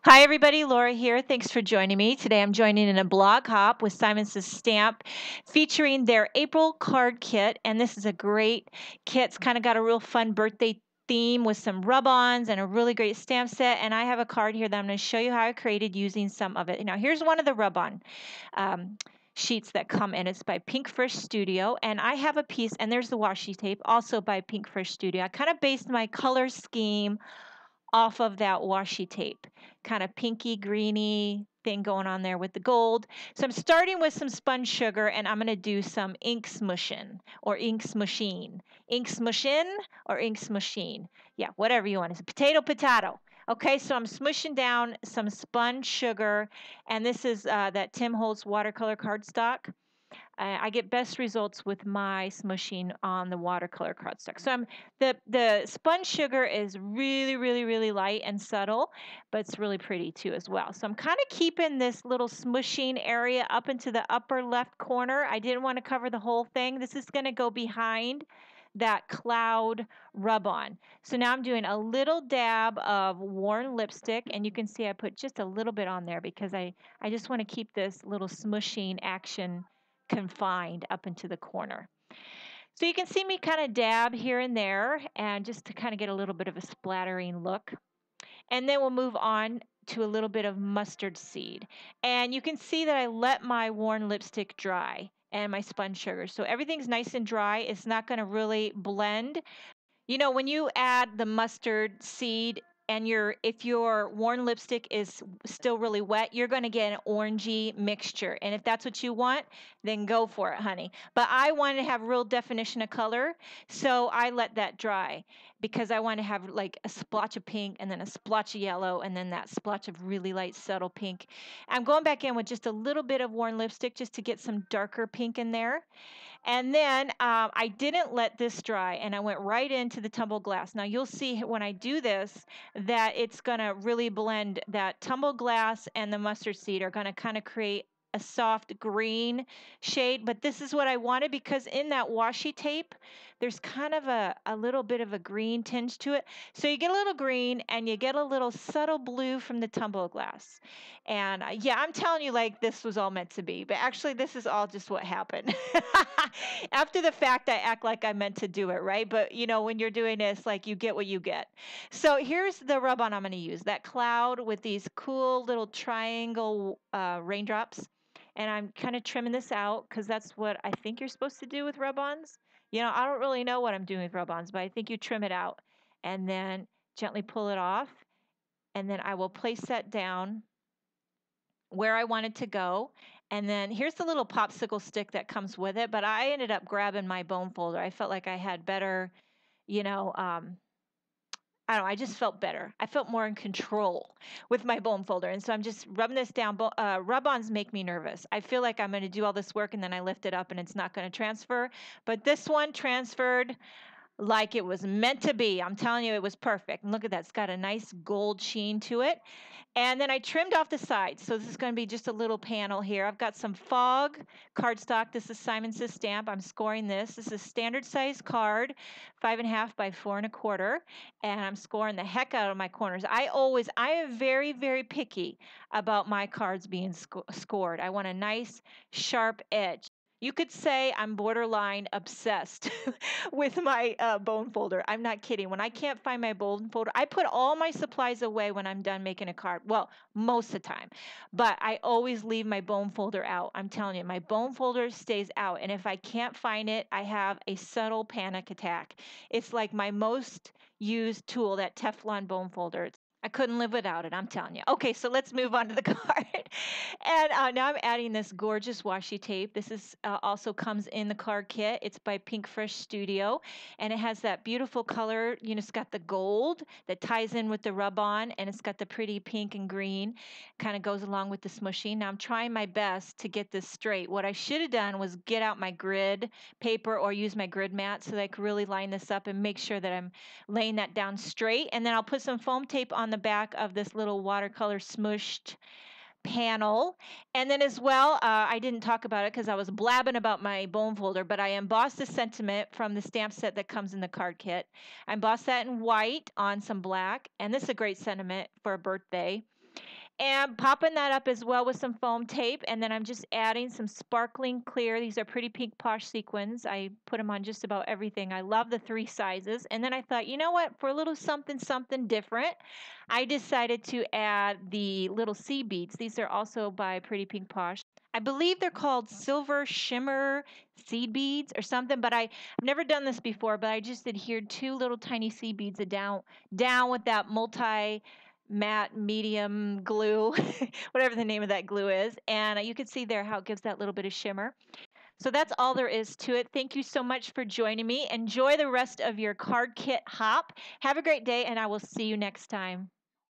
Hi, everybody. Laura here. Thanks for joining me. Today I'm joining in a blog hop with Simon Says Stamp featuring their April card kit. And this is a great kit. It's kind of got a real fun birthday theme with some rub-ons and a really great stamp set. And I have a card here that I'm going to show you how I created using some of it. Now, here's one of the rub-on um, sheets that come in. It's by Pinkfresh Studio. And I have a piece, and there's the washi tape, also by Pinkfresh Studio. I kind of based my color scheme off of that washi tape, kind of pinky greeny thing going on there with the gold. So I'm starting with some spun sugar and I'm going to do some ink smushing or ink smushing. Ink smushing or ink smushing. Yeah, whatever you want. It's potato. Okay, so I'm smushing down some spun sugar, and this is that Tim Holtz watercolor cardstock. I get best results with my smushing on the watercolor cardstock. So the spun sugar is really light and subtle, but it's really pretty too as well. So I'm kind of keeping this little smushing area up into the upper left corner. I didn't want to cover the whole thing. This is going to go behind that cloud rub on. So now I'm doing a little dab of worn lipstick, and you can see I put just a little bit on there because I just want to keep this little smushing action confined up into the corner. So you can see me kind of dab here and there and just to kind of get a little bit of a splattering look. And then we'll move on to a little bit of mustard seed. And you can see that I let my worn lipstick dry and my spun sugar. So everything's nice and dry. It's not going to really blend. You know, when you add the mustard seed and if your worn lipstick is still really wet, you're going to get an orangey mixture. And if that's what you want, then go for it, honey. But I want to have real definition of color, so I let that dry because I want to have like a splotch of pink and then a splotch of yellow and then that splotch of really light subtle pink. I'm going back in with just a little bit of worn lipstick just to get some darker pink in there. And then I didn't let this dry and I went right into the tumbled glass. Now you'll see when I do this that it's going to really blend. That tumbled glass and the mustard seed are going to kind of create a soft green shade, but this is what I wanted because in that washi tape, there's kind of a little bit of a green tinge to it. So you get a little green and you get a little subtle blue from the tumbled glass. And yeah, I'm telling you like this was all meant to be, but actually this is all just what happened. After the fact, I act like I meant to do it, right? But you know, when you're doing this, like you get what you get. So here's the rub-on I'm going to use. That cloud with these cool little triangle raindrops. And I'm kind of trimming this out because that's what I think you're supposed to do with rub-ons. You know, I don't really know what I'm doing with rub-ons, but I think you trim it out and then gently pull it off. And then I will place that down where I wanted to go. And then here's the little popsicle stick that comes with it. But I ended up grabbing my bone folder. I felt like I had better, you know, I don't know, I just felt better. I felt more in control with my bone folder. And so I'm just rubbing this down. Rub-ons make me nervous. I feel like I'm going to do all this work and then I lift it up and it's not going to transfer. But this one transferred like it was meant to be. I'm telling you, it was perfect. And look at that. It's got a nice gold sheen to it. And then I trimmed off the sides. So this is going to be just a little panel here. I've got some fog cardstock. This is Simon Says Stamp. I'm scoring this. This is standard size card, 5.5 by 4.25. And I'm scoring the heck out of my corners. I am very picky about my cards being scored. I want a nice sharp edge. You could say I'm borderline obsessed with my bone folder. I'm not kidding. When I can't find my bone folder, I put all my supplies away when I'm done making a card. Well, most of the time. But I always leave my bone folder out. I'm telling you, my bone folder stays out. And if I can't find it, I have a subtle panic attack. It's like my most used tool, that Teflon bone folder. I couldn't live without it, I'm telling you. Okay, so let's move on to the card. And now I'm adding this gorgeous washi tape. This is also comes in the card kit. It's by Pinkfresh Studio, and it has that beautiful color. You know, it's got the gold that ties in with the rub-on, and it's got the pretty pink and green. Kind of goes along with the smushing. Now I'm trying my best to get this straight. What I should have done was get out my grid paper or use my grid mat so that I could really line this up and make sure that I'm laying that down straight. And then I'll put some foam tape on the back of this little watercolor smushed panel. And then as well, I didn't talk about it because I was blabbing about my bone folder, but I embossed the sentiment from the stamp set that comes in the card kit. I embossed that in white on some black, and this is a great sentiment for a birthday. And popping that up as well with some foam tape, and then I'm just adding some sparkling clear. These are Pretty Pink Posh sequins. I put them on just about everything. I love the 3 sizes. And then I thought, you know what, for a little something something different, I decided to add the little sea beads. These are also by Pretty Pink Posh. I believe they're called silver shimmer seed beads or something, but I've never done this before, but I just adhered 2 little tiny seed beads down with that multi matte medium glue, whatever the name of that glue is. And you can see there how it gives that little bit of shimmer. So that's all there is to it. Thank you so much for joining me. Enjoy the rest of your card kit hop. Have a great day, and I will see you next time.